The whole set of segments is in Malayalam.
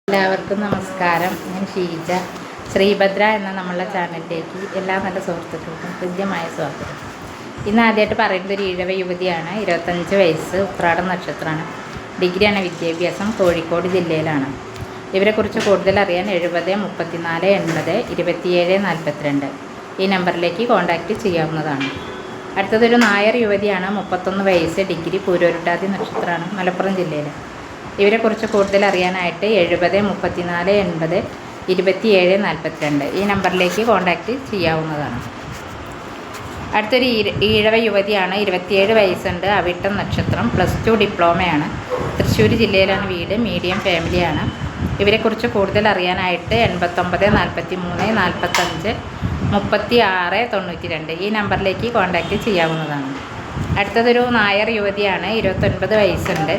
എല്ലാവർക്കും നമസ്കാരം. ഞാൻ ഷീജ. ശ്രീഭദ്ര എന്ന നമ്മളുടെ ചാനലിലേക്ക് എല്ലാ നല്ല സുഹൃത്തുക്കൾക്കും ഹൃദ്യമായ സ്വാഗതം. ഇന്ന് ആദ്യമായിട്ട് പറയുന്നത് ഒരു ഈഴവ യുവതിയാണ്. 25 വയസ്സ്, ഉത്രാടം നക്ഷത്രമാണ്. ഡിഗ്രിയാണ് വിദ്യാഭ്യാസം. കോഴിക്കോട് ജില്ലയിലാണ്. ഇവരെക്കുറിച്ച് കൂടുതൽ അറിയാൻ 70 34 80 27 42 ഈ നമ്പറിലേക്ക് കോൺടാക്റ്റ് ചെയ്യാവുന്നതാണ്. അടുത്തതൊരു നായർ യുവതിയാണ്. 31 വയസ്സ്, ഡിഗ്രി, പൂരോരുട്ടാതി നക്ഷത്രമാണ്. മലപ്പുറം ജില്ലയിൽ. ഇവരെക്കുറിച്ച് കൂടുതൽ അറിയാനായിട്ട് 70 34 80 27 42 ഈ നമ്പറിലേക്ക് കോൺടാക്റ്റ് ചെയ്യാവുന്നതാണ്. അടുത്തൊരു ഈഴവ യുവതിയാണ്. 27 വയസ്സുണ്ട്, അവിട്ടം നക്ഷത്രം, +2 ഡിപ്ലോമയാണ്. തൃശ്ശൂർ ജില്ലയിലാണ് വീട്, മീഡിയം ഫാമിലിയാണ്. ഇവരെക്കുറിച്ച് കൂടുതൽ അറിയാനായിട്ട് 89 43 45 36 92 ഈ നമ്പറിലേക്ക് കോൺടാക്റ്റ് ചെയ്യാവുന്നതാണ്. അടുത്തതൊരു നായർ യുവതിയാണ്. 29 വയസ്സുണ്ട്,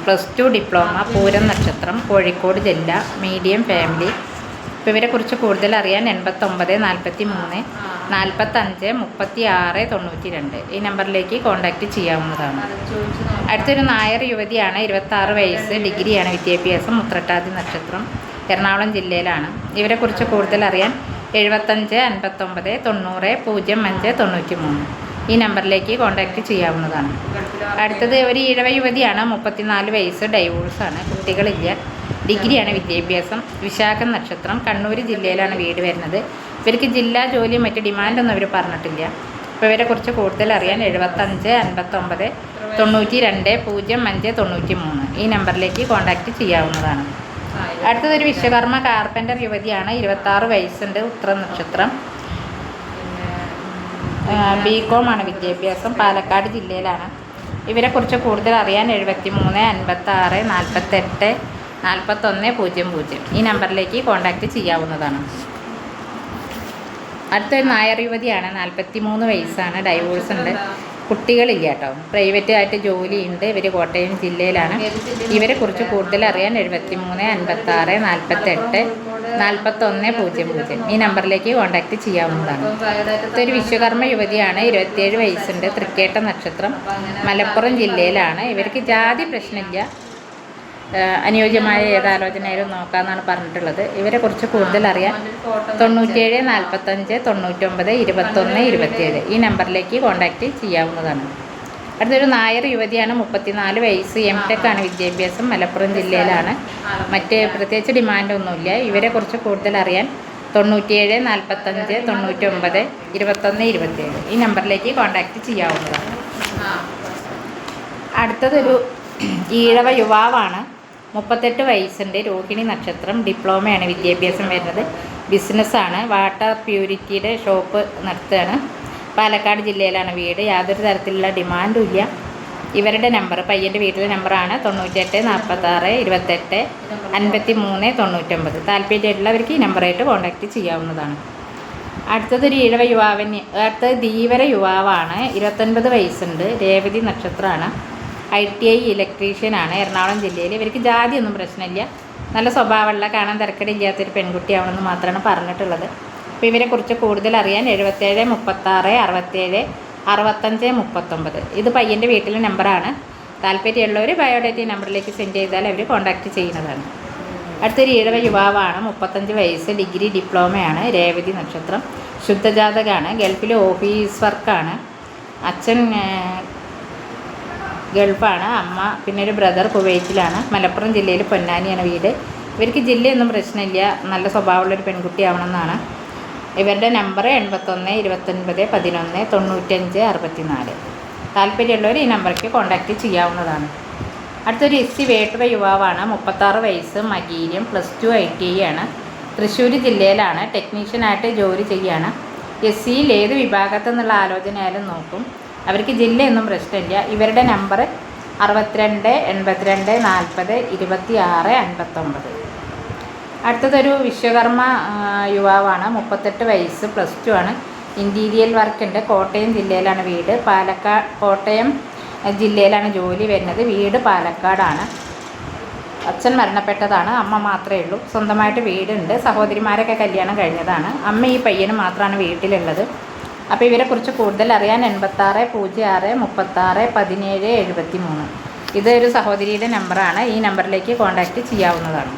+2 ഡിപ്ലോമ, പൂരം നക്ഷത്രം, കോഴിക്കോട് ജില്ല, മീഡിയം ഫാമിലി. ഇപ്പോൾ ഇവരെക്കുറിച്ച് കൂടുതൽ അറിയാൻ 89 43 45 36 92 ഈ നമ്പറിലേക്ക് കോൺടാക്റ്റ് ചെയ്യാവുന്നതാണ്. അടുത്തൊരു നായർ യുവതിയാണ്. 26 വയസ്സ്, ഡിഗ്രിയാണ് വിദ്യാഭ്യാസം, ഉത്രട്ടാതി നക്ഷത്രം, എറണാകുളം ജില്ലയിലാണ്. ഇവരെക്കുറിച്ച് കൂടുതൽ അറിയാൻ 75 59 90 05 93 ഈ നമ്പറിലേക്ക് കോൺടാക്റ്റ് ചെയ്യാവുന്നതാണ്. അടുത്തത് ഒരു ഈഴവ യുവതിയാണ്. 34 വയസ്സ്, ഡൈവോഴ്സാണ്, കുട്ടികളില്ല, ഡിഗ്രിയാണ് വിദ്യാഭ്യാസം, വിശാഖം നക്ഷത്രം, കണ്ണൂർ ജില്ലയിലാണ് വീട് വരുന്നത്. ഇവർക്ക് ജില്ലാ ജോലി മറ്റ് ഡിമാൻഡൊന്നും അവർ പറഞ്ഞിട്ടില്ല. അപ്പോൾ ഇവരെക്കുറിച്ച് കൂടുതൽ അറിയാൻ 75 59 92 05 93 ഈ നമ്പറിലേക്ക് കോൺടാക്റ്റ് ചെയ്യാവുന്നതാണ്. അടുത്തതൊരു വിശ്വകർമ്മ കാർപ്പൻ്റർ യുവതിയാണ്. 26 വയസ്സുണ്ട്, ഉത്ര നക്ഷത്രം, BCom ആണ് വിദ്യാഭ്യാസം, പാലക്കാട് ജില്ലയിലാണ്. ഇവരെക്കുറിച്ച് കൂടുതൽ അറിയാൻ 73 56 48 41 00 ഈ നമ്പറിലേക്ക് കോൺടാക്റ്റ് ചെയ്യാവുന്നതാണ്. അടുത്തൊരു നായർ യുവതിയാണ്. 43 വയസ്സാണ്, ഡൈവോഴ്സ് ഉണ്ട്, കുട്ടികളില്ല കേട്ടോ, പ്രൈവറ്റ് ആയിട്ട് ജോലിയുണ്ട്. ഇവർ കോട്ടയം ജില്ലയിലാണ്. ഇവരെക്കുറിച്ച് കൂടുതൽ അറിയാൻ 73 56 48 41 00 ഈ നമ്പറിലേക്ക് കോൺടാക്റ്റ് ചെയ്യാവുന്നതാണ്. ഇതൊരു വിശ്വകർമ്മ യുവതിയാണ്. 27 വയസ്സുണ്ട്, തൃക്കേട്ട നക്ഷത്രം, മലപ്പുറം ജില്ലയിലാണ്. ഇവർക്ക് ജാതി പ്രശ്നമില്ല, അനുയോജ്യമായ ഏതാലോചനയായാലും നോക്കാമെന്നാണ് പറഞ്ഞിട്ടുള്ളത്. ഇവരെക്കുറിച്ച് കൂടുതൽ അറിയാൻ 97 45 99 21 27 ഈ നമ്പറിലേക്ക് കോൺടാക്റ്റ് ചെയ്യാവുന്നതാണ്. അടുത്തൊരു നായർ യുവതിയാണ്. 34 വയസ്സ്, MTech ആണ് വിദ്യാഭ്യാസം, മലപ്പുറം ജില്ലയിലാണ്. മറ്റ് പ്രത്യേകിച്ച് ഡിമാൻഡൊന്നുമില്ല. ഇവരെക്കുറിച്ച് കൂടുതൽ അറിയാൻ 97 45 99 21 27 ഈ നമ്പറിലേക്ക് കോൺടാക്റ്റ് ചെയ്യാവുന്നതാണ്. അടുത്തതൊരു ഈഴവ യുവാവാണ്. 38 വയസ്സുണ്ട്, രോഹിണി നക്ഷത്രം, ഡിപ്ലോമയാണ് വിദ്യാഭ്യാസം വരുന്നത്, ബിസിനസ്സാണ്, വാട്ടർ പ്യൂരിറ്റിയുടെ ഷോപ്പ് നടത്തുകയാണ്. പാലക്കാട് ജില്ലയിലാണ് വീട്. യാതൊരു തരത്തിലുള്ള ഡിമാൻഡും ഇല്ല. ഇവരുടെ നമ്പർ, പയ്യൻ്റെ വീട്ടിലെ നമ്പറാണ് 98 46 28 53 99. താല്പര്യമുള്ളവർക്ക് ഈ നമ്പറായിട്ട് കോൺടാക്റ്റ് ചെയ്യാവുന്നതാണ്. അടുത്തതൊരു ഈഴവ അടുത്തത് ധീവര യുവാവാണ്. 29 വയസ്സുണ്ട്, രേവതി നക്ഷത്രമാണ്, ITI ഇലക്ട്രീഷ്യനാണ്, എറണാകുളം ജില്ലയിൽ. ഇവർക്ക് ജാതിയൊന്നും പ്രശ്നമില്ല, നല്ല സ്വഭാവമുള്ള, കാണാൻ തിരക്കടില്ലാത്തൊരു പെൺകുട്ടിയാവണമെന്ന് മാത്രമാണ് പറഞ്ഞിട്ടുള്ളത്. അപ്പോൾ ഇവരെക്കുറിച്ച് കൂടുതൽ അറിയാൻ 77 36 67 65 39 ഇത് പയ്യൻ്റെ വീട്ടിലെ നമ്പറാണ്. താല്പര്യമുള്ളവർ ബയോഡേറ്റ നമ്പറിലേക്ക് സെൻഡ് ചെയ്താൽ അവർ കോൺടാക്റ്റ് ചെയ്യുന്നതാണ്. അടുത്തൊരു ഈഴവ യുവാവാണ്. 35 വയസ്സ്, ഡിഗ്രി ഡിപ്ലോമയാണ്, രേവതി നക്ഷത്രം, ശുദ്ധജാതകമാണ്, ഗൾഫിൽ ഓഫീസ് വർക്കാണ്, അച്ഛൻ ഗൾഫാണ്, അമ്മ പിന്നെ ഒരു ബ്രദർ കുവൈറ്റിലാണ്, മലപ്പുറം ജില്ലയിൽ പൊന്നാനിയാണ് വീട്. ഇവർക്ക് ജില്ലയൊന്നും പ്രശ്നമില്ല, നല്ല സ്വഭാവമുള്ളൊരു പെൺകുട്ടിയാവണമെന്നാണ്. ഇവരുടെ നമ്പർ 81 29 11 95 64 താല്പര്യമുള്ളവർ ഈ നമ്പർക്ക് കോൺടാക്റ്റ് ചെയ്യാവുന്നതാണ്. അടുത്തൊരു SC വേട്ടുവ യുവാവാണ്. 36 വയസ്സ്, മകീര്യം, +2 ITI ആണ്, തൃശ്ശൂർ ജില്ലയിലാണ്, ടെക്നീഷ്യനായിട്ട് ജോലി ചെയ്യുകയാണ്. SCയിൽ ഏത് വിഭാഗത്തു നിന്നുള്ള ആലോചനയായാലും നോക്കും. അവർക്ക് ജില്ലയൊന്നും പ്രശ്നമില്ല. ഇവരുടെ നമ്പർ 62 82 40 26 59. അടുത്തതൊരു വിശ്വകർമ്മ യുവാവാണ്. 38 വയസ്സ്, +2 ആണ്, ഇൻറ്റീരിയൽ വർക്കുണ്ട്, കോട്ടയം ജില്ലയിലാണ് വീട്, കോട്ടയം ജില്ലയിലാണ് ജോലി വരുന്നത്, വീട് പാലക്കാടാണ്. അച്ഛൻ മരണപ്പെട്ടതാണ്, അമ്മ മാത്രമേ ഉള്ളൂ. സ്വന്തമായിട്ട് വീടുണ്ട്, സഹോദരിമാരൊക്കെ കല്യാണം കഴിഞ്ഞതാണ്. അമ്മ ഈ പയ്യന് മാത്രമാണ് വീട്ടിലുള്ളത്. അപ്പോൾ ഇവരെക്കുറിച്ച് കൂടുതൽ അറിയാൻ 86 06 36 17 73 ഇതൊരു സഹോദരിയുടെ നമ്പറാണ്. ഈ നമ്പറിലേക്ക് കോൺടാക്റ്റ് ചെയ്യാവുന്നതാണ്.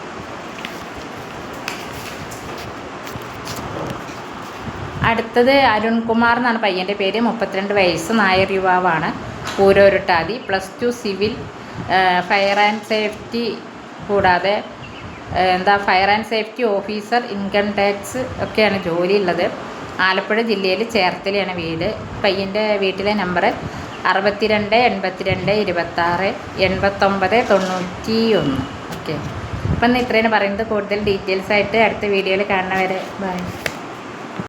അടുത്തത് അരുൺകുമാർ എന്നാണ് പയ്യൻ്റെ പേര്, 32 വയസ്സ്, നായർ യുവാവാണ്, പൂരോരുട്ടാതി, +2 സിവിൽ, ഫയർ ആൻഡ് സേഫ്റ്റി, കൂടാതെ fire and safety officer, income tax ഒക്കെയാണ് ജോലി ഉള്ളത്. ആലപ്പുഴ ജില്ലയിൽ ചേർത്തലയാണ് വീട്. പയ്യൻ്റെ വീട്ടിലെ നമ്പർ 62 82 26 89 91. ഓക്കെ, അപ്പം ഇത്രയാണ് പറയുന്നത്. കൂടുതൽ ഡീറ്റെയിൽസ് ആയിട്ട് അടുത്ത വീഡിയോയിൽ കാണുന്നവരെ ബൈ.